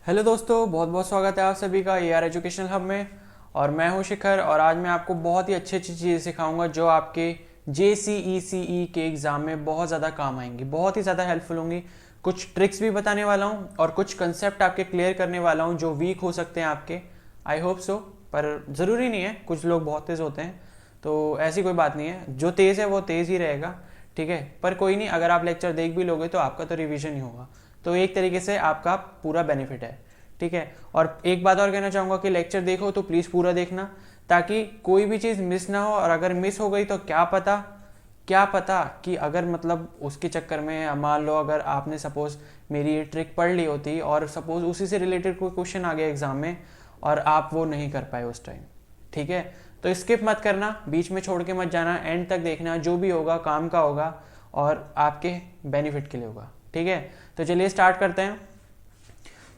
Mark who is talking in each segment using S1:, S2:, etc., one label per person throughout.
S1: Hello दोस्तों, बहुत बहुत स्वागत है आप सभी का AR एजुकेशनल हब में। और मैं हूं शिखर और आज मैं आपको बहुत ही अच्छी अच्छी चीज़ें सिखाऊंगा जो आपके JCECE के एग्ज़ाम में बहुत ज़्यादा काम आएंगी, बहुत ही ज़्यादा हेल्पफुल होंगी। कुछ ट्रिक्स भी बताने वाला हूं और कुछ कंसेप्ट आपके क्लियर करने वाला हूं जो वीक हो सकते हैं आपके। आई होप सो, पर ज़रूरी नहीं है, कुछ लोग बहुत तेज़ होते हैं तो ऐसी कोई बात नहीं है। जो तेज़ है वो तेज़ ही रहेगा, ठीक है। पर कोई नहीं, अगर आप लेक्चर देख भी लोगे तो आपका तो रिवीजन ही होगा, तो एक तरीके से आपका पूरा बेनिफिट है, ठीक है। और एक बात और कहना चाहूँगा कि लेक्चर देखो तो प्लीज़ पूरा देखना, ताकि कोई भी चीज़ मिस ना हो। और अगर मिस हो गई तो क्या पता कि अगर मतलब उसके चक्कर में मान लो अगर आपने सपोज मेरी ये ट्रिक पढ़ ली होती और सपोज उसी से रिलेटेड कोई क्वेश्चन आ गया एग्जाम में और आप वो नहीं कर पाए उस टाइम, ठीक है। तो स्किप मत करना, बीच में छोड़ के मत जाना, एंड तक देखना, जो भी होगा काम का होगा और आपके बेनिफिट के लिए होगा, ठीक है। तो चलिए स्टार्ट करते हैं।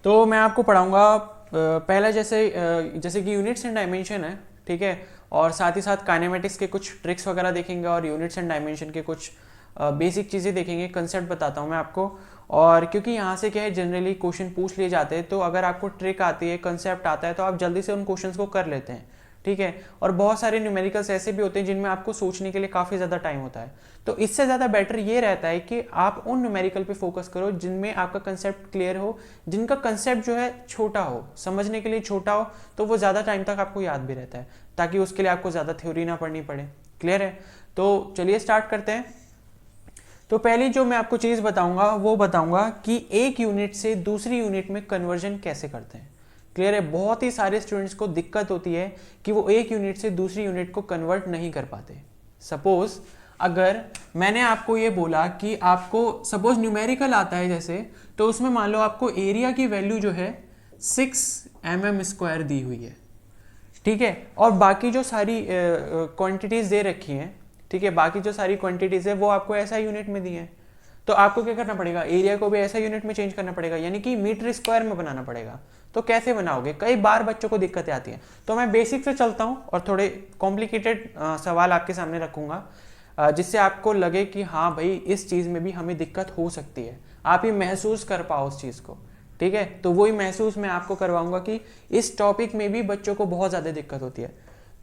S1: तो मैं आपको पढ़ाऊंगा पहला जैसे कि यूनिट्स एंड डायमेंशन है, ठीक है। और साथ ही साथ काइनेमेटिक्स के कुछ ट्रिक्स वगैरह देखेंगे और यूनिट्स एंड डायमेंशन के कुछ बेसिक चीज़ें देखेंगे, कंसेप्ट बताता हूँ मैं आपको। और क्योंकि यहाँ से क्या है, जनरली क्वेश्चन पूछ लिए जाते हैं, तो अगर आपको ट्रिक आती है, कंसेप्ट आता है, तो आप जल्दी से उन क्वेश्चंस को कर लेते हैं, ठीक है। और बहुत सारे न्यूमेरिकल्स ऐसे भी होते हैं जिनमें आपको सोचने के लिए काफ़ी ज़्यादा टाइम होता है, तो इससे ज़्यादा बेटर ये रहता है कि आप उन न्यूमेरिकल पे फोकस करो जिनमें आपका कंसेप्ट क्लियर हो, जिनका कंसेप्ट जो है छोटा हो, समझने के लिए छोटा हो, तो वो ज़्यादा टाइम तक आपको याद भी रहता है, ताकि उसके लिए आपको ज़्यादा थ्योरी ना पढ़नी पड़े। क्लियर है? तो चलिए स्टार्ट करते हैं। तो पहली जो मैं आपको चीज़ बताऊंगा वो बताऊंगा कि एक यूनिट से दूसरी यूनिट में कन्वर्जन कैसे करते हैं। क्लियर है? बहुत ही सारे स्टूडेंट्स को दिक्कत होती है कि वो एक यूनिट से दूसरी यूनिट को कन्वर्ट नहीं कर पाते। सपोज अगर मैंने आपको ये बोला कि आपको सपोज न्यूमेरिकल आता है जैसे, तो उसमें मान लो आपको एरिया की वैल्यू जो है 6 mm² दी हुई है, ठीक है। और बाकी जो सारी क्वांटिटीज दे रखी हैं, ठीक है, बाकी जो सारी क्वांटिटीज है वो आपको ऐसा यूनिट में दी है, तो आपको क्या करना पड़ेगा, एरिया को भी ऐसा यूनिट में चेंज करना पड़ेगा, यानी कि मीटर स्क्वायर में बनाना पड़ेगा। तो कैसे बनाओगे, कई बार बच्चों को दिक्कतें आती हैं। तो मैं बेसिक से चलता हूँ और थोड़े कॉम्प्लिकेटेड सवाल आपके सामने रखूंगा, जिससे आपको लगे कि हाँ भाई इस चीज़ में भी हमें दिक्कत हो सकती है, आप ये महसूस कर पाओ उस चीज़ को, ठीक है। तो वही महसूस मैं आपको करवाऊंगा कि इस टॉपिक में भी बच्चों को बहुत ज़्यादा दिक्कत होती है।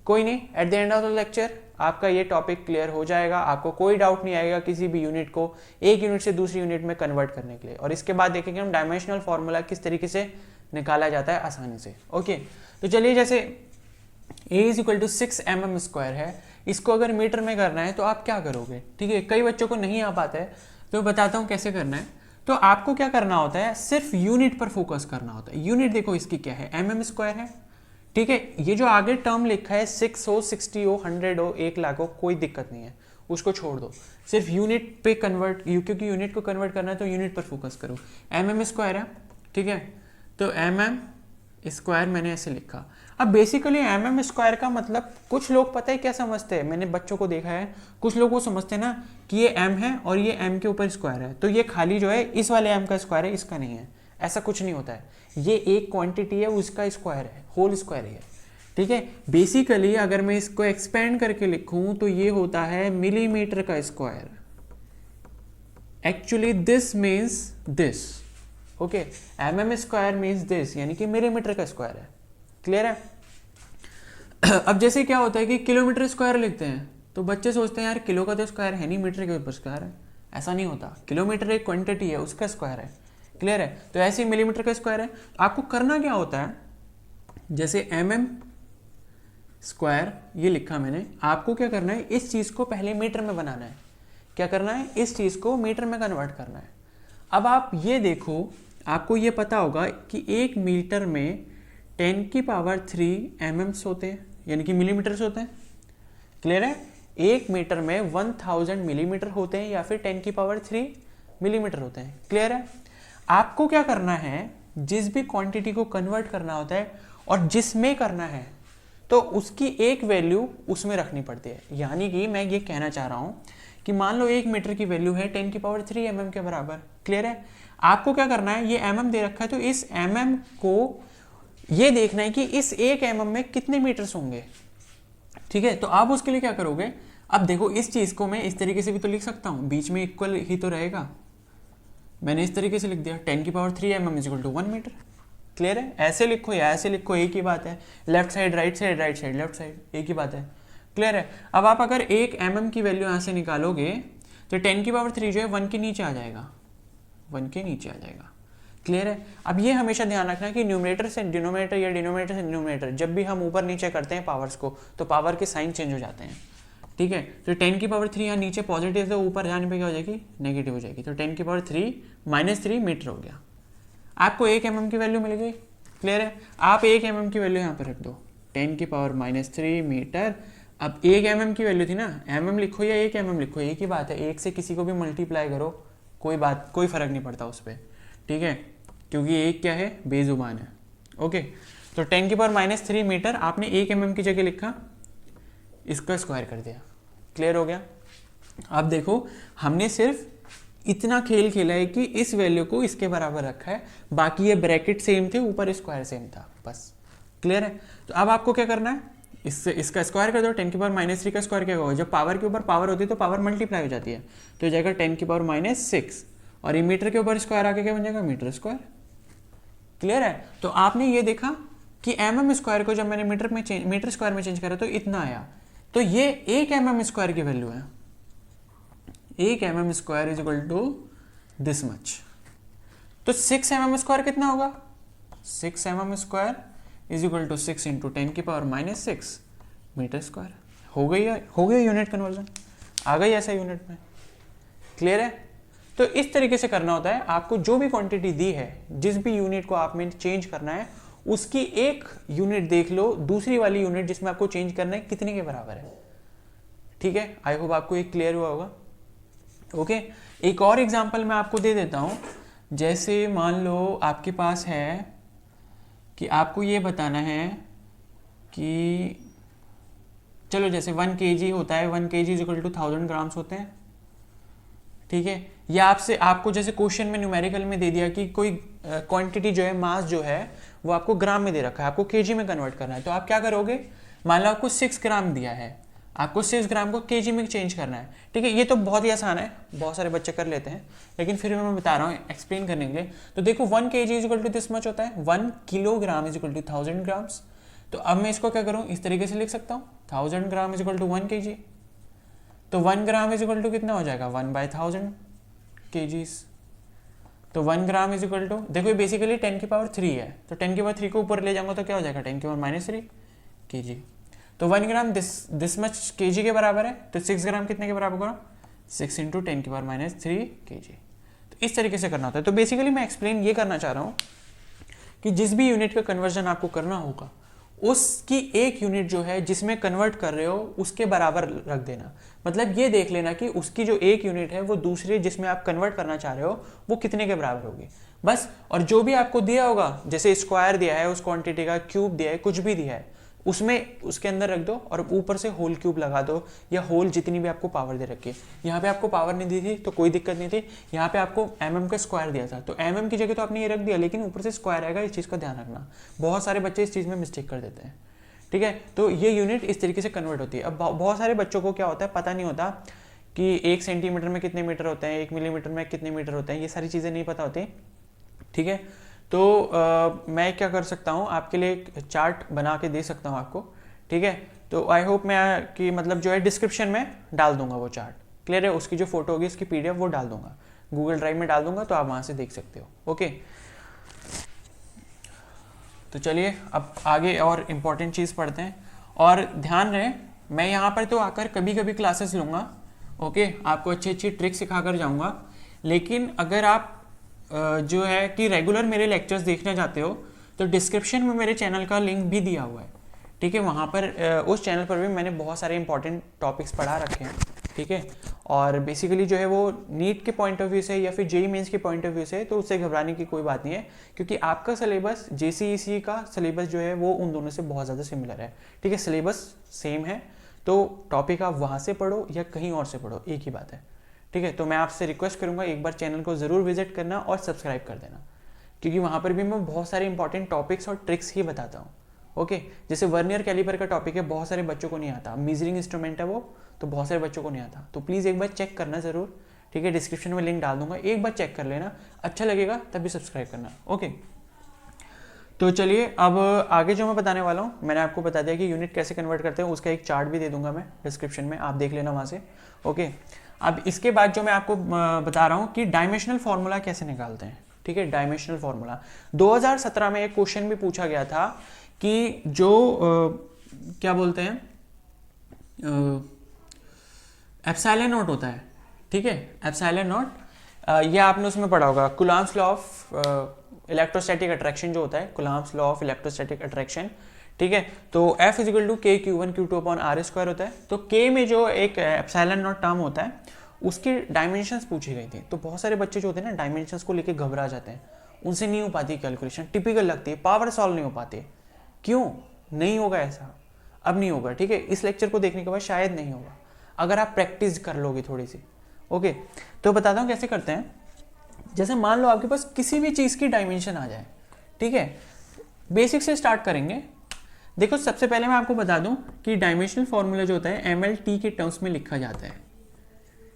S1: कोई नहीं, at the end of the lecture आपका ये टॉपिक क्लियर हो जाएगा, आपको कोई डाउट नहीं आएगा किसी भी यूनिट को एक यूनिट से दूसरी यूनिट में कन्वर्ट करने के लिए। और इसके बाद देखेंगे हम डायमेंशनल फॉर्मूला किस तरीके से निकाला जाता है आसानी से। ओके, तो चलिए जैसे A = 6 mm² है, इसको अगर मीटर में करना है तो आप क्या करोगे, ठीक है। कई बच्चों को नहीं आ पाता है, तो बताता हूँ कैसे करना है। तो आपको क्या करना होता है, सिर्फ यूनिट पर फोकस करना होता है। यूनिट देखो इसकी क्या है, mm² है, ठीक है। ये जो आगे टर्म लिखा है 6 हो, 60 हो, 100 हो, 1 लाख हो, कोई दिक्कत नहीं है, उसको छोड़ दो। सिर्फ यूनिट पे कन्वर्ट, क्योंकि यूनिट को कन्वर्ट करना है तो यूनिट पर फोकस करो। mm² है, ठीक है। तो mm² मैंने ऐसे लिखा। अब बेसिकली mm² का मतलब कुछ लोग पता है क्या समझते हैं, मैंने बच्चों को देखा है, कुछ लोग वो समझते हैं ना कि ये m है और ये m के ऊपर स्क्वायर है, तो ये खाली जो है इस वाले m का स्क्वायर है, इसका नहीं है। ऐसा कुछ नहीं होता है, ये एक क्वांटिटी है, उसका स्क्वायर है, होल स्क्वायर ही है, ठीक है। बेसिकली अगर मैं इसको एक्सपेंड करके लिखूं तो ये होता है मिलीमीटर का square. Actually this means this, okay, mm² means this, यानी कि मिलीमीटर का स्क्वायर है। क्लियर है? अब जैसे क्या होता है कि किलोमीटर स्क्वायर लिखते हैं तो बच्चे सोचते हैं यार किलो का तो स्क्वायर है नहीं, मीटर के ऊपर स्क्वायर है। ऐसा नहीं होता, किलोमीटर एक क्वांटिटी है, उसका स्क्वायर है। क्लियर है? तो ऐसे ही मिलीमीटर का स्क्वायर है। आपको करना क्या होता है, जैसे mm² ये लिखा मैंने, आपको क्या करना है, इस चीज़ को पहले मीटर में बनाना है। क्या करना है, इस चीज़ को मीटर में कन्वर्ट करना है। अब आप ये देखो, आपको ये पता होगा कि 1 मीटर में 10³ mm होते हैं, यानी कि मिलीमीटर होते हैं। क्लियर है? 1 मीटर में 1000 मिलीमीटर होते हैं या फिर 10³ मिलीमीटर होते हैं। क्लियर है? आपको क्या करना है, जिस भी क्वांटिटी को कन्वर्ट करना होता है और जिसमें करना है तो उसकी एक वैल्यू उसमें रखनी पड़ती है। यानी कि मैं ये कहना चाह रहा हूं कि मान लो 1 मीटर की वैल्यू है 10³ mm के बराबर। क्लियर है? आपको क्या करना है, ये mm दे रखा है, तो इस mm को ये देखना है कि इस 1 mm में कितने मीटर्स होंगे, ठीक है। तो आप उसके लिए क्या करोगे, अब देखो इस चीज को मैं इस तरीके से भी तो लिख सकता हूं, बीच में इक्वल ही तो रहेगा। मैंने इस तरीके से लिख दिया 10³ mm = 1 मीटर। क्लियर है? ऐसे लिखो या ऐसे लिखो, एक ही बात है। Left side right side, right side left side, एक ही बात है। क्लियर है? अब आप अगर 1 mm की वैल्यू यहाँ से निकालोगे तो 10⁻³ जो है 1 के नीचे आ जाएगा, 1 के नीचे आ जाएगा। क्लियर है? अब ये हमेशा ध्यान रखना कि न्यूमरेटर से डिनोमिनेटर या डिनोमिनेटर से न्यूमरेटर जब भी हम ऊपर नीचे करते हैं पावर्स को तो पावर के साइन चेंज हो जाते हैं। ठीक है? तो 10⁻³ यहाँ नीचे पॉजिटिव से ऊपर जाने पे क्या हो जाएगी? नेगेटिव हो जाएगी। तो 10⁻³ - 3 मीटर हो गया। आपको 1 mm की वैल्यू मिल गई। क्लियर है? आप 1 mm की वैल्यू यहाँ पर रख दो, 10⁻³ मीटर। अब 1 mm की वैल्यू थी ना, mm लिखो या 1 mm लिखो, एक ही बात है। एक से किसी को भी मल्टीप्लाई करो, कोई फर्क नहीं पड़ता उस पर। ठीक है? क्योंकि एक क्या है? बेजुबान है। ओके, तो 10⁻³ मीटर आपने 1 mm की जगह लिखा, इसका स्क्वायर कर दिया। क्लियर हो गया? अब देखो, हमने सिर्फ इतना खेल खेला है कि इस वैल्यू को इसके बराबर रखा है, बाकी ये ब्रैकेट सेम थे, ऊपर स्क्वायर सेम था, बस। क्लियर है? तो अब आपको क्या करना है? इसका स्क्वायर कर दो। 10⁻³ का स्क्वायर क्या होगा? जब पावर के ऊपर पावर होती है तो पावर मल्टीप्लाई हो जाती है, तो जाएगा 10⁻⁻6, और ये मीटर के ऊपर स्क्वायर आके क्या बन जाएगा? Metre square. क्लियर है? तो आपने ये देखा कि mm स्क्वायर को जब मैंने मीटर स्क्वायर में चेंज करा तो इतना आया। तो ये 1 mm स्क्वायर की वैल्यू है। 1 mm square is equal to this much. तो 6 mm स्क्वायर कितना होगा? 6 mm square is equal to 6 × 10⁻⁻6 metre square. हो गई यूनिट कन्वर्जन, आ गई ऐसा यूनिट में। क्लियर है? तो इस तरीके से करना होता है। आपको जो भी क्वांटिटी दी है, जिस भी यूनिट को आप में चेंज करना है, उसकी एक यूनिट देख लो, दूसरी वाली यूनिट जिसमें आपको चेंज करना है कितने के बराबर है। ठीक है? आई होप आपको एक क्लियर हुआ होगा। ओके, एक और एग्जांपल मैं आपको दे देता हूं। जैसे मान लो आपके पास है कि आपको ये बताना है कि चलो जैसे 1 kg होता है, 1 kg is equal to 1000 grams होते हैं। ठीक है? या आपको जैसे क्वेश्चन में न्यूमेरिकल में दे दिया कि कोई क्वांटिटी जो है, मास जो है वो आपको ग्राम में दे रखा है, आपको केजी में कन्वर्ट करना है। तो आप क्या करोगे? मान लो आपको 6 ग्राम दिया है, आपको 6 ग्राम को केजी में चेंज करना है। ठीक है? ये तो बहुत ही आसान है, बहुत सारे बच्चे कर लेते हैं, लेकिन फिर मैं बता रहा हूँ एक्सप्लेन करने के लिए। तो देखो 1 kg is equal to this much होता है, 1 kilogram is equal to 1000 grams. तो अब मैं इसको क्या करूँ? इस तरीके से लिख सकता हूँ, 1000 gram is equal to 1 kg। तो 1 ग्राम इज इक्वल टू कितना हो जाएगा? 1/1000 kgs। तो 1 ग्राम इज इक्वल टू, देखो ये बेसिकली 10⁻³ है, तो 10⁻³ को ऊपर ले जाऊंगा तो क्या हो जाएगा? 10⁻³ kg। तो 1 ग्राम दिस मच kg के बराबर है, तो 6 ग्राम कितने के बराबर होगा? 6 × 10⁻³ kg। तो इस तरीके से करना होता है। तो बेसिकली मैं एक्सप्लेन ये करना चाह रहा हूँ कि जिस भी यूनिट का कन्वर्जन आपको करना होगा, उसकी एक यूनिट जो है जिसमें कन्वर्ट कर रहे हो उसके बराबर रख देना। मतलब ये देख लेना कि उसकी जो एक यूनिट है वो दूसरे जिसमें आप कन्वर्ट करना चाह रहे हो वो कितने के बराबर होगी, बस। और जो भी आपको दिया होगा, जैसे स्क्वायर दिया है, उस क्वांटिटी का क्यूब दिया है, कुछ भी दिया है, उसमें उसके अंदर रख दो और ऊपर से होल क्यूब लगा दो, या होल जितनी भी आपको पावर दे रखी है। यहाँ पे आपको पावर नहीं दी थी तो कोई दिक्कत नहीं थी, यहाँ पे आपको mm का स्क्वायर दिया था तो mm की जगह तो आपने ये रख दिया, लेकिन ऊपर से स्क्वायर आएगा, इस चीज़ का ध्यान रखना। बहुत सारे बच्चे इस चीज़ में मिस्टेक कर देते हैं। ठीक है? तो ये यूनिट इस तरीके से कन्वर्ट होती है। अब बहुत सारे बच्चों को क्या होता है, पता नहीं होता कि 1 सेंटीमीटर में कितने मीटर होते हैं, 1 मिलीमीटर में कितने मीटर होते हैं, ये सारी चीज़ें नहीं पता होती। ठीक है? तो मैं क्या कर सकता हूँ, आपके लिए एक चार्ट बना के दे सकता हूँ आपको। ठीक है? तो आई होप मैं कि मतलब जो है डिस्क्रिप्शन में डाल दूंगा वो चार्ट। क्लियर है? उसकी जो फोटो होगी, उसकी PDF वो डाल दूंगा, गूगल ड्राइव में डाल दूंगा, तो आप वहाँ से देख सकते हो। ओके, तो चलिए अब आगे और इम्पॉर्टेंट चीज़ पढ़ते हैं। और ध्यान रहे, मैं यहाँ पर तो आकर कभी कभी क्लासेस लूँगा। ओके, आपको अच्छी अच्छी ट्रिक सिखा कर जाऊँगा, लेकिन अगर आप जो है कि रेगुलर मेरे लेक्चर्स देखना चाहते हो तो डिस्क्रिप्शन में मेरे चैनल का लिंक भी दिया हुआ है। ठीक है? वहाँ पर उस चैनल पर भी मैंने बहुत सारे इंपॉर्टेंट टॉपिक्स पढ़ा रखे हैं। ठीक है? और बेसिकली जो है वो नीट के पॉइंट ऑफ व्यू से या फिर जेईई मेंस के पॉइंट ऑफ व्यू से, तो उससे घबराने की कोई बात नहीं है, क्योंकि आपका सिलेबस JCEC का सिलेबस जो है वो उन दोनों से बहुत ज़्यादा सिमिलर है। ठीक है? सिलेबस सेम है, तो टॉपिक आप वहाँ से पढ़ो या कहीं और से पढ़ो, एक ही बात है। ठीक है? तो मैं आपसे रिक्वेस्ट करूँगा एक बार चैनल को ज़रूर विजिट करना और सब्सक्राइब कर देना, क्योंकि वहाँ पर भी मैं बहुत सारे इंपॉर्टेंट टॉपिक्स और ट्रिक्स ही बताता हूँ। ओके, जैसे वर्नियर कैलिपर का टॉपिक है, बहुत सारे बच्चों को नहीं आता, मीजरिंग इंस्ट्रूमेंट है वो, तो बहुत सारे बच्चों को नहीं आता, तो प्लीज़ एक बार चेक करना ज़रूर। ठीक है? डिस्क्रिप्शन में लिंक डाल दूंगा, एक बार चेक कर लेना, अच्छा लगेगा तभी सब्सक्राइब करना। ओके, तो चलिए अब आगे जो मैं बताने वाला हूँ, मैंने आपको बता दिया कि यूनिट कैसे कन्वर्ट करते हैं, उसका एक चार्ट भी दे दूंगा मैं डिस्क्रिप्शन में, आप देख लेना वहाँ से। ओके, अब इसके बाद जो मैं आपको बता रहा हूँ कि डायमेंशनल फॉर्मूला कैसे निकालते हैं। ठीक है, डायमेंशनल फॉर्मूला 2017 में एक क्वेश्चन भी पूछा गया था कि जो क्या बोलते हैं एप्सिलॉन नॉट होता है। ठीक है, एप्सिलॉन नॉट ये आपने उसमें पढ़ा होगा, Coulomb's law of electrostatic attraction जो होता है, Coulomb's law of electrostatic attraction. ठीक है, तो F is equal to K Q1 Q2 upon are square होता है। तो K में जो एक एप्सिलॉन नॉट टर्म होता है उसकी डायमेंशंस पूछी गई थी। तो बहुत सारे बच्चे जो होते हैं ना डायमेंशंस को लेके घबरा जाते हैं, उनसे नहीं हो पाती कैलकुलेशन, टिपिकल लगती है, पावर सॉल्व नहीं हो पाते। क्यों नहीं होगा ऐसा? अब नहीं होगा। ठीक है, इस लेक्चर को देखने के बाद शायद नहीं होगा, अगर आप प्रैक्टिस कर लोगे थोड़ी सी। ओके, तो बताता हूँ कैसे करते हैं। जैसे मान लो आपके पास किसी भी चीज़ की डायमेंशन आ जाए। ठीक है, बेसिक से स्टार्ट करेंगे। देखो सबसे पहले मैं आपको बता दूं कि डायमेंशनल फॉर्मूला जो होता है MLT के टर्म्स में लिखा जाता है।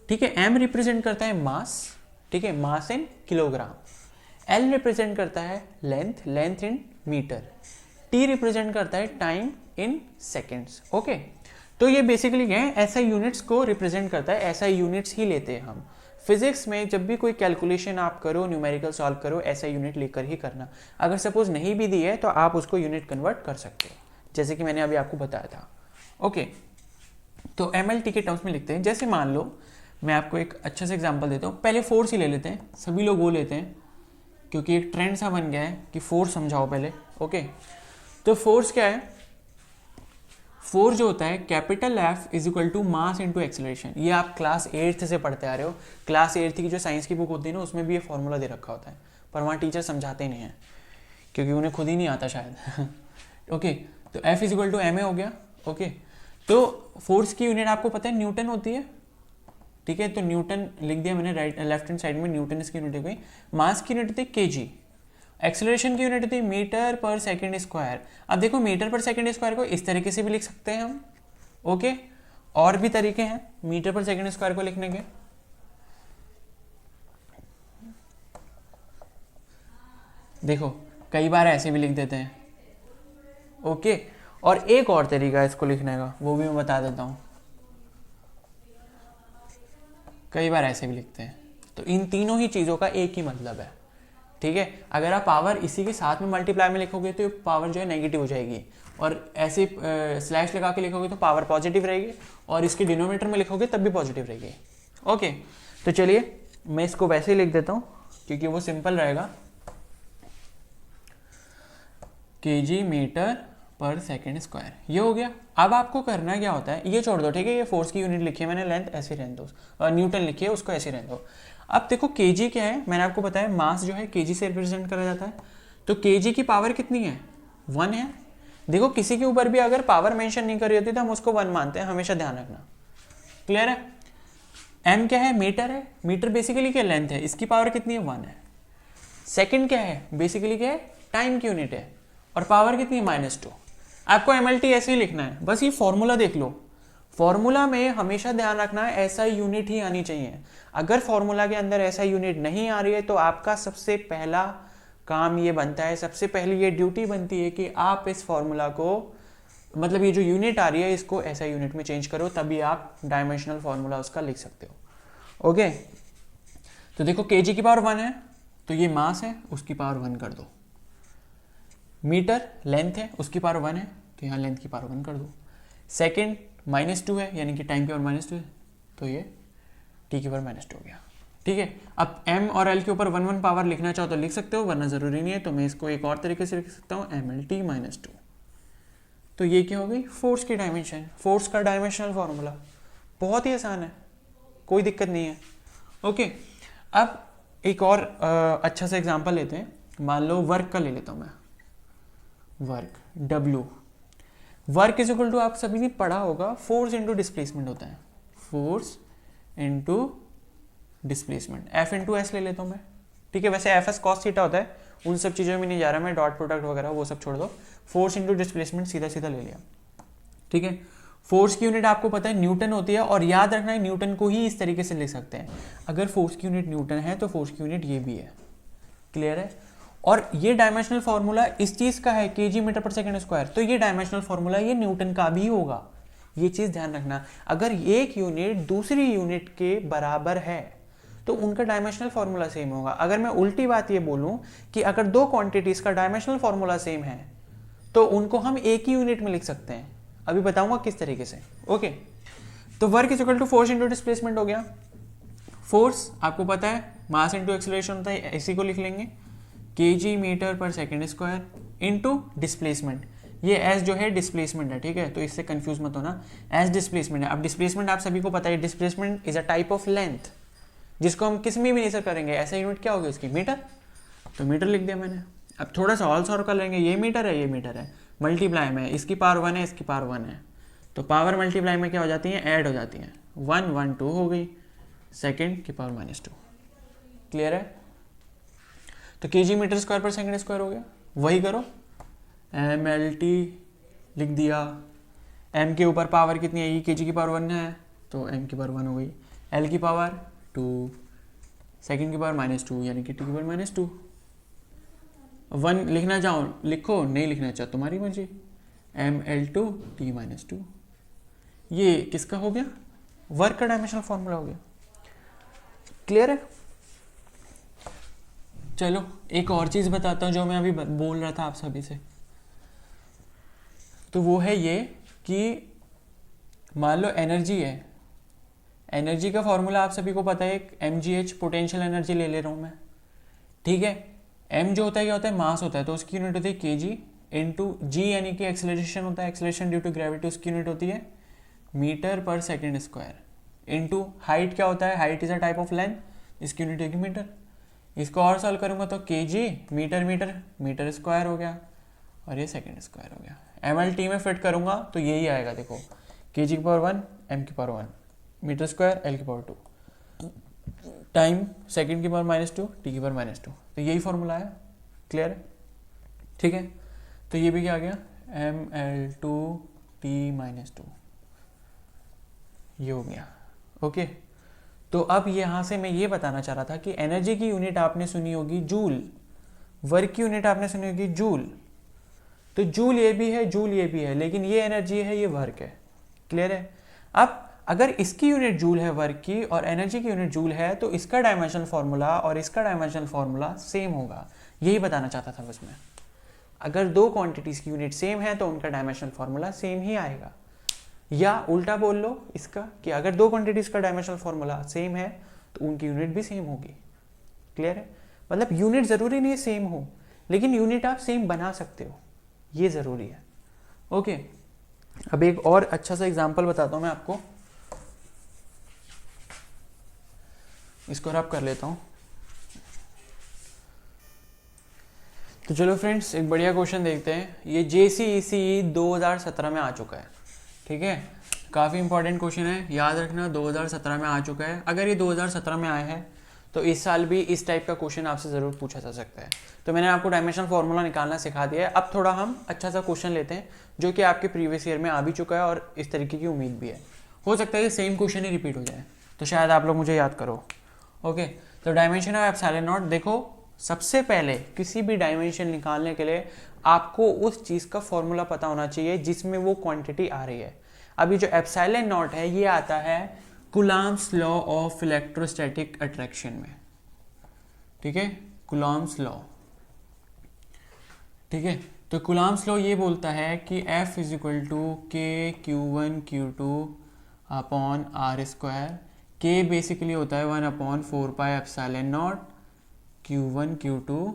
S1: ठीक है, M रिप्रेजेंट करता है मास, ठीक है, mass in kilogram. L represent करता है length, length in metre. T represent करता है टाइम इन सेकेंड्स। ओके, तो ये बेसिकली क्या है, ऐसा यूनिट्स को रिप्रेजेंट करता है, ऐसा यूनिट्स ही लेते हैं हम। फिजिक्स में जब भी कोई कैलकुलेशन आप करो, न्यूमेरिकल सॉल्व करो, ऐसा यूनिट लेकर ही करना। अगर सपोज नहीं भी दी है तो आप उसको यूनिट कन्वर्ट कर सकते हो, जैसे कि मैंने अभी आपको बताया था। ओके, तो MLT के टर्म्स में लिखते हैं। जैसे मान लो मैं आपको एक अच्छा सा एग्जांपल देता हूँ, पहले फोर्स ही ले लेते हैं, सभी लोग वो लेते हैं क्योंकि एक ट्रेंड सा बन गया है कि फोर्स समझाओ पहले। ओके, तो फोर्स क्या है? फोर्स जो होता है capital F is equal to mass into acceleration. ये आप क्लास 8th से पढ़ते आ रहे हो। क्लास 8th की जो साइंस की बुक होती है ना, उसमें भी ये फॉर्मूला दे रखा होता है, पर वहाँ टीचर समझाते ही नहीं है क्योंकि उन्हें खुद ही नहीं आता शायद। ओके, तो F is equal to ma हो गया। ओके, तो फोर्स की यूनिट आपको पता है न्यूटन होती है। ठीक है, तो न्यूटन लिख दिया मैंने, राइट लेफ्ट हैंड साइड में न्यूटन इसकी यूनिट हो गई। मास की यूनिट थी kg, एक्सेलरेशन की यूनिट थी मीटर पर सेकंड स्क्वायर। अब देखो मीटर पर सेकंड स्क्वायर को इस तरीके से भी लिख सकते हैं हम। ओके, और भी तरीके हैं मीटर पर सेकंड स्क्वायर को लिखने के। देखो कई बार ऐसे भी लिख देते हैं। ओके, और एक और तरीका है इसको लिखने का, वो भी मैं बता देता हूं। कई बार ऐसे भी लिखते हैं। तो इन तीनों ही चीजों का एक ही मतलब है। ठीक है, अगर आप पावर इसी के साथ में मल्टीप्लाई में लिखोगे तो पावर जो है नेगेटिव हो जाएगी, और ऐसे स्लैश लगा के लिखोगे तो पावर पॉजिटिव रहेगी, और इसके डिनोमिनेटर में लिखोगे तब भी पॉजिटिव रहेगी। ओके, तो चलिए मैं इसको वैसे ही लिख देता हूँ क्योंकि वो सिंपल रहेगा। kg मीटर पर सेकेंड स्क्वायर, ये हो गया। अब आपको करना क्या होता है, ये छोड़ दो। ठीक है, ये फोर्स की यूनिट लिखी है मैंने, लेंथ ऐसे रहने दो, और न्यूटन लिखी है उसको ऐसे रहने दो। अब देखो kg क्या है, मैंने आपको बताया मास जो है kg से रिप्रेजेंट करा जाता है। तो kg की पावर कितनी है? 1 है। देखो किसी के ऊपर भी अगर पावर मेंशन नहीं करी होती तो हम उसको 1 मानते हैं, हमेशा ध्यान रखना। क्लियर है? m क्या है? मीटर है। मीटर बेसिकली क्या लेंथ है, इसकी पावर कितनी है? 1 है। सेकेंड क्या है? बेसिकली क्या है? टाइम की यूनिट है, और पावर कितनी है? -2। आपको MLT ऐसे ही लिखना है, बस ये फॉर्मूला देख लो। फॉर्मूला में हमेशा ध्यान रखना है ऐसा यूनिट ही आनी चाहिए। अगर फॉर्मूला के अंदर ऐसा यूनिट नहीं आ रही है तो आपका सबसे पहला काम ये बनता है, सबसे पहली ये ड्यूटी बनती है कि आप इस फॉर्मूला को, मतलब ये जो यूनिट आ रही है इसको ऐसा यूनिट में चेंज करो, तभी आप डायमेंशनल फॉर्मूला उसका लिख सकते हो। ओके, तो देखो kg की पावर 1 है तो ये मास है, उसकी पावर 1 कर दो। मीटर लेंथ है, उसकी पावर 1 है तो यहाँ लेंथ की पावर 1 कर दो। सेकेंड -2 है, यानी कि टाइम की पावर -2 है, तो ये t की पावर -2 हो गया। ठीक है, अब m और l के ऊपर 1 पावर लिखना चाहो तो लिख सकते हो, वरना जरूरी नहीं है। तो मैं इसको एक और तरीके से लिख सकता हूँ, MLT -2। तो ये क्या हो गई? फोर्स की डायमेंशन, फोर्स का डायमेंशनल फॉर्मूला। बहुत ही आसान है, कोई दिक्कत नहीं है। ओके, अब एक और अच्छा सा एग्जांपल लेते हैं। मान लो वर्क का ले लेता हूँ मैं, work W। Work is equal to, आप सभी ने पढ़ा होगा, फोर्स इंटू डिस्प्लेसमेंट होता है। Force into displacement, F into S ले लेता हूँ मैं। ठीक है, वैसे एफ एस कॉस थीटा होता है, उन सब चीज़ों में नहीं जा रहा मैं, डॉट प्रोडक्ट वगैरह वो सब छोड़ दो। फोर्स इंटू डिस्प्लेसमेंट सीधा सीधा ले लिया। ठीक है, फोर्स की यूनिट आपको पता है न्यूटन होती है, और याद रखना है न्यूटन को ही इस तरीके से लिख सकते हैं। अगर फोर्स की यूनिट न्यूटन है तो फोर्स की यूनिट ये भी है। क्लियर है? और ये डायमेंशनल फॉर्मूला इस चीज़ का है केजी मीटर पर सेकंड स्क्वायर, तो ये डायमेंशनल फॉर्मूला ये न्यूटन का भी होगा। ये चीज़ ध्यान रखना, अगर एक यूनिट दूसरी यूनिट के बराबर है तो उनका डायमेंशनल फॉर्मूला सेम होगा। अगर मैं उल्टी बात ये बोलूं कि अगर दो क्वांटिटीज का डायमेंशनल फॉर्मूला सेम है तो उनको हम एक ही यूनिट में लिख सकते हैं। अभी बताऊंगा किस तरीके से। ओके, तो work is equal to force into displacement हो गया। फोर्स आपको पता है मास इंटू एक्सेलरेशन होता है, इसी को लिख लेंगे केजी मीटर पर सेकेंड स्क्वायर इंटू डिस्प्लेसमेंट। ये एस जो है डिस्प्लेसमेंट है, ठीक है, तो इससे कंफ्यूज मत होना, एस डिस्प्लेसमेंट है। अब डिस्प्लेसमेंट आप सभी को पता है, displacement is a type of length जिसको हम किस में भी मेजर करेंगे। ऐसा यूनिट क्या होगी उसकी, मीटर, तो मीटर लिख दिया मैंने। अब थोड़ा सा ऑल सॉल्व कर लेंगे, ये मीटर है, ये मीटर है, मल्टीप्लाई में इसकी पावर 1 है, इसकी पावर 1 है, तो पावर मल्टीप्लाई में क्या हो जाती है, ऐड हो जाती है, 1 1 2 हो गई, सेकेंड की पावर -2। क्लियर है? तो केजी मीटर स्क्वायर पर सेकंड स्क्वायर हो गया। वही करो, MLT लिख दिया, m के ऊपर पावर कितनी आएगी, केजी की पावर 1 है तो m की पावर 1 हो गई, l की पावर 2, सेकेंड की पावर -2 यानी कि t की पावर -2। 1 लिखना चाहो लिखो, नहीं लिखना चाहो तुम्हारी मर्जी, ML2 t -2। ये किसका हो गया, वर्क का डायमेंशनल फॉर्मूला हो गया। क्लियर है? चलो एक और चीज़ बताता हूँ जो मैं अभी बोल रहा था आप सभी से, तो वो है ये कि मान लो एनर्जी है, एनर्जी का फॉर्मूला आप सभी को पता है, एक mgh पोटेंशियल एनर्जी ले ले रहा हूँ मैं, ठीक है। m जो होता है क्या होता है, मास होता है, तो उसकी यूनिट होती है kg इंटू जी, यानी कि एक्सेलरेशन होता है, एक्सेलरेशन ड्यू टू ग्रेविटी, उसकी यूनिट होती है मीटर पर सेकेंड स्क्वायर, इंटू हाइट क्या होता है, height is a type of length, इसकी यूनिट होगी मीटर। इसको और सॉल्व करूंगा तो kg metre metre metre square हो गया और ये सेकेंड स्क्वायर हो गया। MLT में फिट करूंगा तो यही आएगा, देखो kg की पावर 1 m की पावर 1 मीटर स्क्वायर l की पावर 2 टाइम सेकेंड की पावर -2 t की पावर -2, तो यही फॉर्मूला है। क्लियर है? ठीक है, तो ये भी क्या आ गया, ML2 t -2, ये हो गया। ओके, तो अब यहाँ से मैं ये बताना चाह रहा था कि एनर्जी की यूनिट आपने सुनी होगी जूल, वर्क की यूनिट आपने सुनी होगी जूल, तो जूल ये भी है, जूल ये भी है, लेकिन ये एनर्जी है, ये वर्क है। क्लियर है? अब अगर इसकी यूनिट जूल है वर्क की और एनर्जी की यूनिट जूल है तो इसका डायमेंशनल फॉर्मूला और इसका डायमेंशनल फॉर्मूला सेम होगा, यही बताना चाहता था बस मैं। अगर दो क्वांटिटीज की यूनिट सेम है तो उनका डायमेंशनल फॉर्मूला सेम ही आएगा, या उल्टा बोल लो इसका कि अगर दो क्वांटिटीज का डायमेंशनल फॉर्मूला सेम है तो उनकी यूनिट भी सेम होगी। क्लियर है? मतलब यूनिट जरूरी नहीं सेम हो, लेकिन यूनिट आप सेम बना सकते हो, ये जरूरी है। ओके, अब एक और अच्छा सा एग्जांपल बताता हूं मैं आपको, इसको रब कर लेता हूं। तो चलो फ्रेंड्स, एक बढ़िया क्वेश्चन देखते हैं। ये JCECE 2017 में आ चुका है, ठीक है, काफ़ी इंपॉर्टेंट क्वेश्चन है, याद रखना 2017 में आ चुका है। अगर ये 2017 में आया है तो इस साल भी इस टाइप का क्वेश्चन आपसे ज़रूर पूछा जा सकता है। तो मैंने आपको डायमेंशनल फॉर्मूला निकालना सिखा दिया है। अब थोड़ा हम अच्छा सा क्वेश्चन लेते हैं जो कि आपके प्रीवियस ईयर में आ भी चुका है और इस तरीके की उम्मीद भी है। हो सकता है कि सेम क्वेश्चन ही रिपीट हो जाए, तो शायद आप लोग मुझे याद करो। ओके, तो डायमेंशन ऑफ एप्सिलॉन नॉट, देखो सबसे पहले किसी भी डायमेंशन निकालने के लिए आपको उस चीज़ का फॉर्मूला पता होना चाहिए जिसमें वो क्वांटिटी आ रही है। अभी जो एप्सिलॉन नॉट है ये आता है Coulomb's law of electrostatic attraction में, ठीक है, कूलॉम्स लॉ, ठीक है। तो कूलॉम्स लॉ ये बोलता है कि F is equal to K Q1 Q2 upon R square, K basically होता है 1/4 pi epsilon nought Q1 Q2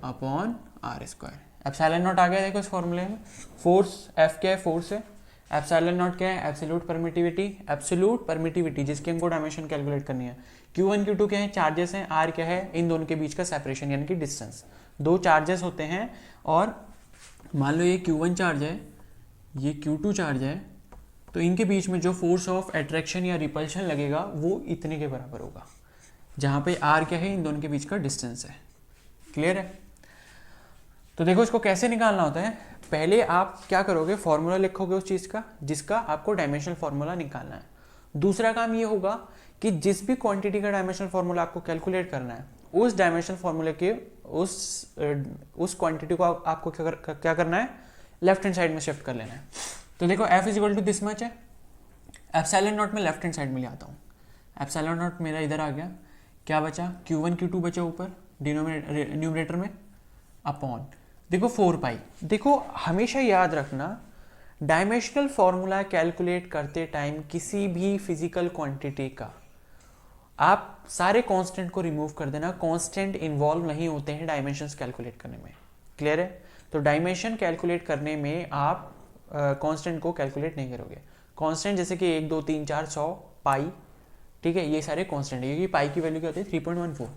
S1: upon R square. Epsilon nought आ गया देखो इस फॉर्मूले में। फोर्स F क्या है, फोर्स है। एप्सिलॉन नॉट क्या है, एब्सोल्यूट परमिटिविटी, एब्सोल्यूट परमिटिविटी जिसकी हमको डायमेंशन कैलकुलेट करनी है। Q1 Q2 क्या है, चार्जेस हैं। R क्या है, इन दोनों के बीच का सेपरेशन यानी कि डिस्टेंस। दो चार्जेस होते हैं और मान लो ये Q1 चार्ज है, ये Q2 चार्ज है, तो इनके बीच में जो फोर्स ऑफ अट्रैक्शन या रिपल्शन लगेगा वो इतने के बराबर होगा, जहाँ पे R क्या है, इन दोनों के बीच का डिस्टेंस है। क्लियर है? तो देखो इसको कैसे निकालना होता है। पहले आप क्या करोगे, फॉर्मूला लिखोगे उस चीज़ का जिसका आपको डायमेंशनल फॉर्मूला निकालना है। दूसरा काम ये होगा कि जिस भी क्वांटिटी का डायमेंशनल फॉर्मूला आपको कैलकुलेट करना है उस डायमेंशनल फॉर्मूले के उस क्वांटिटी को आपको क्या करना है, लेफ्ट हैंड साइड में शिफ्ट कर लेना है। तो देखो F is equal to this much है, एप्सिलॉन नॉट में लेफ्ट हैंड साइड में ले आता हूँ, एप्सिलॉन नॉट मेरा इधर आ गया, क्या बचा Q1 Q2 बचा ऊपर न्यूमरेटर में अपॉन, देखो 4 पाई। देखो हमेशा याद रखना डायमेंशनल फॉर्मूला कैलकुलेट करते टाइम किसी भी फिजिकल क्वांटिटी का आप सारे कांस्टेंट को रिमूव कर देना, कांस्टेंट इन्वॉल्व नहीं होते हैं डायमेंशंस कैलकुलेट करने में, क्लियर है। तो डायमेंशन कैलकुलेट करने में आप कांस्टेंट को कैलकुलेट नहीं करोगे। कांस्टेंट जैसे कि 1 2 3 4 100 पाई, ठीक है, ये सारे कांस्टेंट है, क्योंकि पाई की वैल्यू क्या होती है 3.14,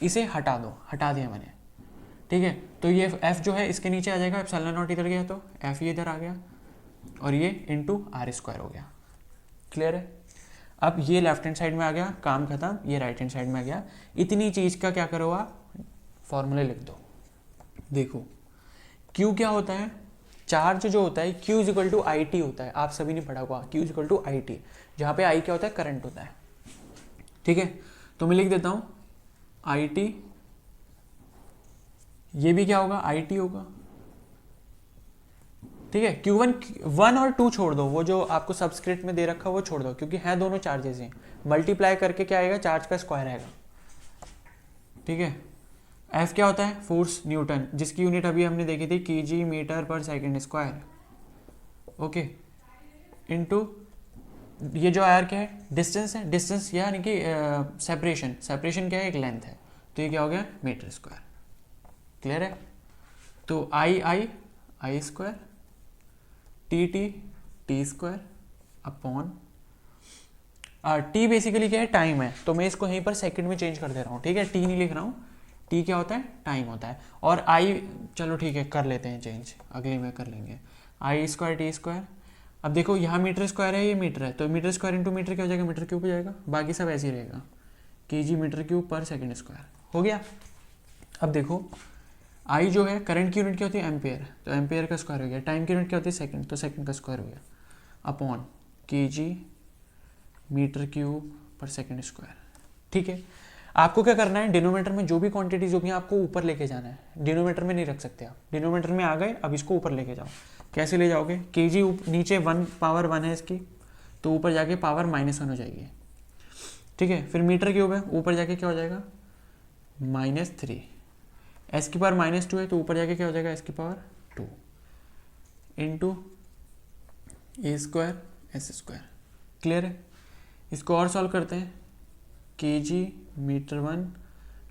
S1: इसे हटा दो, हटा दिया मैंने, ठीक है। तो ये f जो है इसके नीचे आ जाएगा, एप्सिलॉन नॉट इधर गया तो f ये इधर आ गया और ये इंटू r² हो गया, क्लियर है। अब ये लेफ्ट हैंड साइड में आ गया, काम खत्म, ये राइट हैंड साइड में आ गया। इतनी चीज का क्या करो आप, फॉर्मूले लिख दो। देखो Q क्या होता है, चार्ज जो होता है Q is equal to I T होता है, आप सभी ने पढ़ा हुआ Q is equal to I T, जहाँ पे I क्या होता है, करंट होता है, ठीक है। तो मैं लिख देता हूँ आई टी, ये भी क्या होगा, आई टी होगा, ठीक है। Q1 1 और 2 छोड़ दो, वो जो आपको सबस्क्रिप्ट में दे रखा है वो छोड़ दो, क्योंकि है दोनों चार्जेस हैं, मल्टीप्लाई करके क्या आएगा, चार्ज का स्क्वायर आएगा, ठीक है। F क्या होता है, फोर्स न्यूटन, जिसकी यूनिट अभी हमने देखी थी kg मीटर पर सेकंड स्क्वायर, ओके, इनटू ये जो आर क्या है, डिस्टेंस है, डिस्टेंस यानी कि सेपरेशन, सेपरेशन क्या है, एक लेंथ है, तो ये क्या हो गया, मीटर स्क्वायर, क्लियर है। तो I square, T square upon T basically क्या है, टाइम है, तो मैं इसको यहीं पर सेकंड में चेंज कर दे रहा हूँ, ठीक है, टी नहीं लिख रहा हूँ, टी क्या होता है, टाइम होता है। और आई, चलो ठीक है कर लेते हैं चेंज, अगले में कर लेंगे, आई स्क्वायर टी स्क्वायर। अब देखो यहाँ मीटर स्क्वायर है, ये मीटर है, तो मीटर स्क्वायर इंटू मीटर क्या हो जाएगा, मीटर क्यूब हो जाएगा, बाकी सब ऐसे ही रहेगा, kg मीटर क्यूब पर सेकंड स्क्वायर हो गया। अब देखो आई जो है करंट की यूनिट क्या होती है, एम्पेयर, तो एम्पेयर का स्क्वायर हो गया, टाइम की यूनिट क्या होती है, सेकंड, तो सेकंड का स्क्वायर हो गया, अपॉन kg मीटर क्यूब पर सेकंड स्क्वायर, ठीक है। आपको क्या करना है, डिनोमीटर में जो भी क्वांटिटी जो भी आपको ऊपर लेके जाना है, डिनोमीटर में नहीं रख सकते आप, डिनोमीटर में आ गए, अब इसको ऊपर लेके जाओ। कैसे ले जाओगे, kg नीचे 1 पावर 1 है इसकी, तो ऊपर जाके पावर -1 हो जाएगी, ठीक है। फिर मीटर क्यूब है, ऊपर जाके क्या हो जाएगा, -3, एस की पावर -2 है, तो ऊपर जाके क्या हो जाएगा, एस की पावर 2 इंटू ए स्क्वायर एस स्क्वायर, क्लियर है। इसको और सॉल्व करते हैं, kg मीटर 1,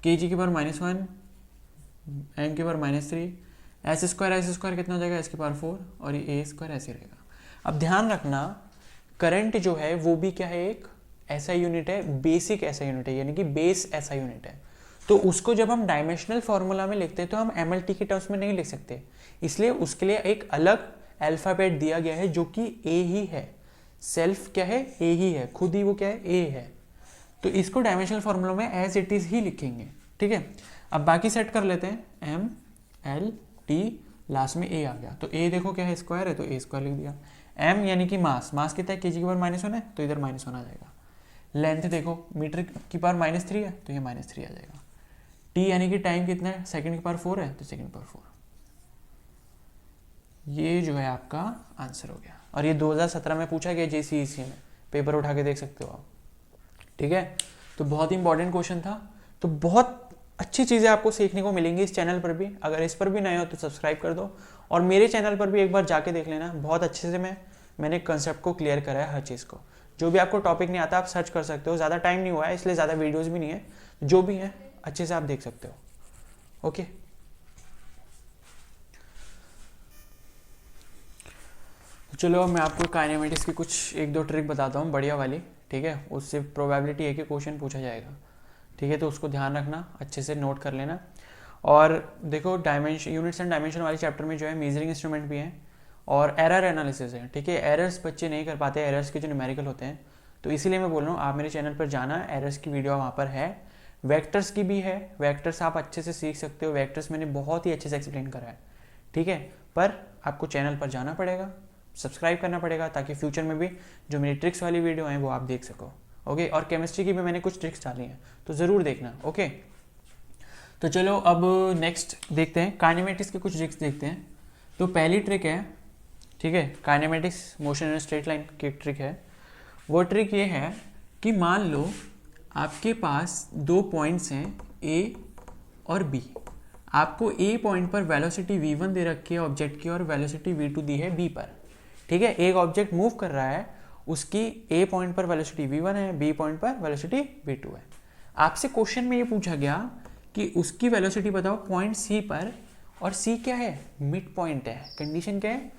S1: kg की पावर -1, m की पावर -3, एस स्क्वायर कितना हो जाएगा, एस की पावर 4, और ये ए स्क्वायर ऐसे रहेगा। अब ध्यान रखना करंट जो है वो भी क्या है, एक ऐसा यूनिट है, बेसिक ऐसा यूनिट है, यानी कि बेस ऐसा यूनिट है, तो उसको जब हम डायमेंशनल फॉर्मूला में लिखते हैं तो हम MLT के टर्म्स में नहीं लिख सकते, इसलिए उसके लिए एक अलग अल्फाबेट दिया गया है जो कि ए ही है, सेल्फ क्या है, ए ही है, खुद ही वो क्या है, ए है, तो इसको डायमेंशनल फॉर्मूला में एज इट इज ही लिखेंगे, ठीक है। अब बाकी सेट कर लेते हैं, एम एल टी, लास्ट में ए आ गया, तो ए देखो क्या है, स्क्वायर है, तो ए स्क्वायर लिख दिया। एम यानी कि मास कितना है, kg की पावर -1 है, तो इधर -1 आ जाएगा। लेंथ देखो मीटर की पावर -3 है, तो ये -3 आ जाएगा। टी यानी कि टाइम कितना है, सेकंड की पावर 4 है, तो सेकंड की पावर 4। ये जो है आपका आंसर हो गया, और ये 2017 में पूछा गया JCEC में, पेपर उठा के देख सकते हो आप, ठीक है। तो बहुत ही इंपॉर्टेंट क्वेश्चन था, तो बहुत अच्छी चीज़ें आपको सीखने को मिलेंगी इस चैनल पर भी। अगर इस पर भी नए हो तो सब्सक्राइब कर दो, और मेरे चैनल पर भी एक बार जाके देख लेना, बहुत अच्छे से मैंने कंसेप्ट को क्लियर करा है, हर चीज़ को। जो भी आपको टॉपिक नहीं आता आप सर्च कर सकते हो, ज़्यादा टाइम नहीं हुआ है इसलिए ज़्यादा वीडियोज़ भी नहीं है, जो भी है अच्छे से आप देख सकते हो, ओके। चलो मैं आपको काइनेमेटिक्स की कुछ 1-2 ट्रिक बताता हूँ बढ़िया वाली, ठीक है, उससे प्रोबेबिलिटी है कि क्वेश्चन पूछा जाएगा, ठीक है, तो उसको ध्यान रखना, अच्छे से नोट कर लेना। और देखो डायमेंशन, यूनिट्स एंड डायमेंशन वाले चैप्टर में जो है मेजरिंग इंस्ट्रूमेंट भी है और एरर एनालिसिस है, ठीक है। एरर्स बच्चे नहीं कर पाते, एरर्स के जो न्यूमेरिकल होते हैं, तो इसीलिए मैं बोल रहा हूँ आप मेरे चैनल पर जाना, एरर्स की वीडियो वहाँ पर है, वेक्टर्स की भी है, वेक्टर्स आप अच्छे से सीख सकते हो, वेक्टर्स मैंने बहुत ही अच्छे से एक्सप्लेन करा है, ठीक है। पर आपको चैनल पर जाना पड़ेगा, सब्सक्राइब करना पड़ेगा, ताकि फ्यूचर में भी जो मेरी ट्रिक्स वाली वीडियो हैं वो आप देख सको, ओके। और केमिस्ट्री की भी मैंने कुछ ट्रिक्स डाली हैं, तो ज़रूर देखना, ओके। तो चलो अब नेक्स्ट देखते हैं, काइनेमेटिक्स के कुछ ट्रिक्स देखते हैं। तो पहली ट्रिक है, ठीक है, kinematics motion in straight line की एक ट्रिक है। वो ट्रिक ये है कि मान लो आपके पास दो पॉइंट्स हैं ए और बी। आपको ए पॉइंट पर वेलोसिटी v1 दे रखी है ऑब्जेक्ट की और वेलोसिटी v2 दी है बी पर, ठीक है। एक ऑब्जेक्ट मूव कर रहा है, उसकी ए पॉइंट पर वेलोसिटी v1 है, बी पॉइंट पर वेलोसिटी v2 है। आपसे क्वेश्चन में ये पूछा गया कि उसकी वेलोसिटी बताओ पॉइंट सी पर, और सी क्या है, मिड पॉइंट है। कंडीशन क्या है,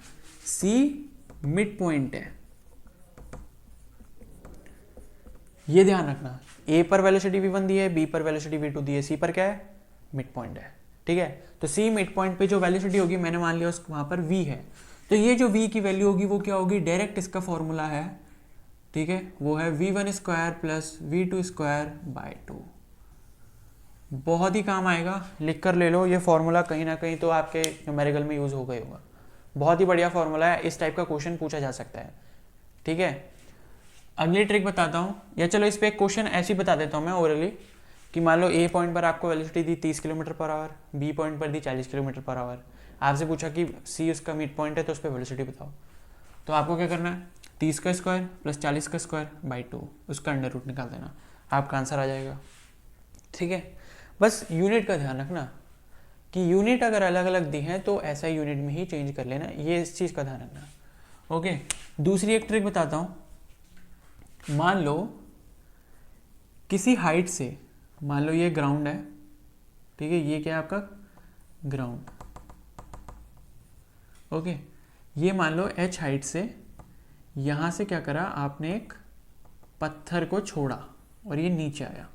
S1: सी मिड पॉइंट है। ये ध्यान रखना, ए पर वेलोसिटी v1 दी है, बी पर वेलोसिटी v2 दी है, सी पर क्या है, मिड पॉइंट है, ठीक है। तो सी मिड पॉइंट पे जो वेलोसिटी होगी, मैंने मान लिया उस वहां पर v है, तो ये जो v की वैल्यू होगी वो क्या होगी, डायरेक्ट इसका फॉर्मूला है, ठीक है, वो है v1 square plus v2 square by 2। बहुत ही काम आएगा, लिख कर ले लो ये फॉर्मूला, कहीं ना कहीं तो आपके न्यूमेरिकल में यूज हो गई होगा। बहुत ही बढ़िया फॉर्मूला है, इस टाइप का क्वेश्चन पूछा जा सकता है, ठीक है। अगली ट्रिक बताता हूँ, या चलो इस पे एक क्वेश्चन ऐसे ही बता देता हूँ मैं ओरली, कि मान लो ए पॉइंट पर आपको वेलोसिटी दी 30 kilometre per hour, B point पर दी 40 किलोमीटर पर आवर। आपसे पूछा कि सी उसका मिड पॉइंट है, तो उस पर वेलोसिटी बताओ। तो आपको क्या करना है, 30 का स्क्वायर प्लस 40 का स्क्वायर बाई 2, उसका अंडर रूट निकाल देना, आपका आंसर आ जाएगा, ठीक है। बस यूनिट का ध्यान रखना कि यूनिट अगर अलग अलग दी हैं तो ऐसा यूनिट में ही चेंज कर लेना, ये इस चीज़ का ध्यान रखना, ओके। दूसरी एक ट्रिक बताता हूँ, मान लो किसी हाइट से, मान लो ये ग्राउंड है, ठीक है, ये क्या है आपका ग्राउंड, ओके। ये मान लो h हाइट से यहाँ से क्या करा आपने, एक पत्थर को छोड़ा और ये नीचे आया।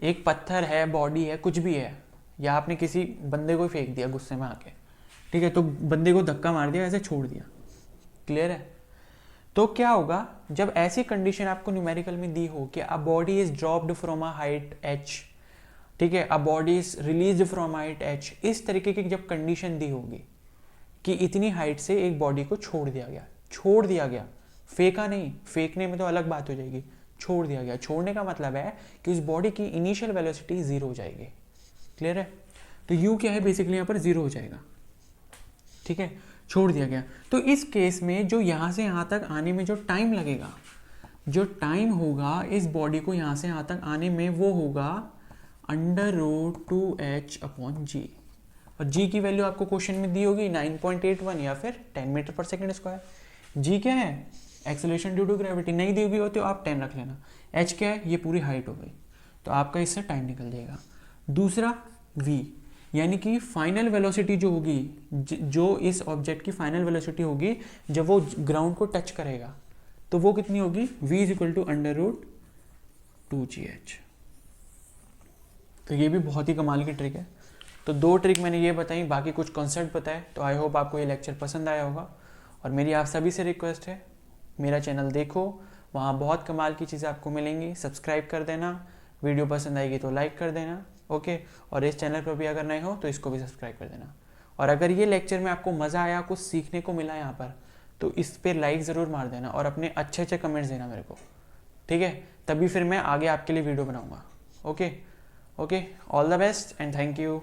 S1: एक पत्थर है, बॉडी है, कुछ भी है, या आपने किसी बंदे को फेंक दिया गुस्से में आके, ठीक है, तो बंदे को धक्का मार दिया, ऐसे छोड़ दिया, क्लियर है। तो क्या होगा, जब ऐसी कंडीशन आपको न्यूमेरिकल में दी हो कि a body is dropped from a height h, ठीक है, a body is released from height h, इस तरीके की जब कंडीशन दी होगी कि इतनी हाइट से एक बॉडी को छोड़ दिया गया, फेंका नहीं, फेंकने में तो अलग बात हो जाएगी, छोड़ दिया गया। छोड़ने का मतलब है कि उस बॉडी की इनिशियल वेलोसिटी 0 हो जाएगी, क्लियर है। तो u क्या है, बेसिकली यहाँ पर 0 हो जाएगा, ठीक है, छोड़ दिया गया। तो इस केस में जो यहाँ से यहाँ तक आने में जो टाइम लगेगा, जो टाइम होगा इस बॉडी को यहाँ से यहाँ तक आने में, वो होगा अंडर रूट 2h अपॉन जी। और g की वैल्यू आपको क्वेश्चन में दी होगी 9.81 या फिर 10 मीटर पर सेकंड स्क्वायर। g क्या है, एक्सेलरेशन ड्यू टू ग्रेविटी, नहीं दी हुई हो तो आप 10 रख लेना। h क्या है, ये पूरी हाइट हो गई, तो आपका इससे टाइम निकल जाएगा। दूसरा v, यानी कि फाइनल वेलोसिटी जो होगी, जो इस ऑब्जेक्ट की फाइनल वेलोसिटी होगी जब वो ग्राउंड को टच करेगा, तो वो कितनी होगी, v is equal to under root 2gh। तो ये भी बहुत ही कमाल की ट्रिक है। तो दो ट्रिक मैंने ये बताई, बाकी कुछ कॉन्सेप्ट बताए। तो आई होप आपको ये लेक्चर पसंद आया होगा, और मेरी आप सभी से रिक्वेस्ट है, मेरा चैनल देखो, वहाँ बहुत कमाल की चीज़ें आपको मिलेंगी। सब्सक्राइब कर देना, वीडियो पसंद आएगी तो लाइक कर देना, ओके। और इस चैनल पर भी अगर नए हो तो इसको भी सब्सक्राइब कर देना। और अगर ये लेक्चर में आपको मज़ा आया, कुछ सीखने को मिला यहाँ पर, तो इस पर लाइक ज़रूर मार देना और अपने अच्छे अच्छे कमेंट्स देना मेरे को, ठीक है। तभी फिर मैं आगे आपके लिए वीडियो बनाऊँगा, okay. All the best and thank you.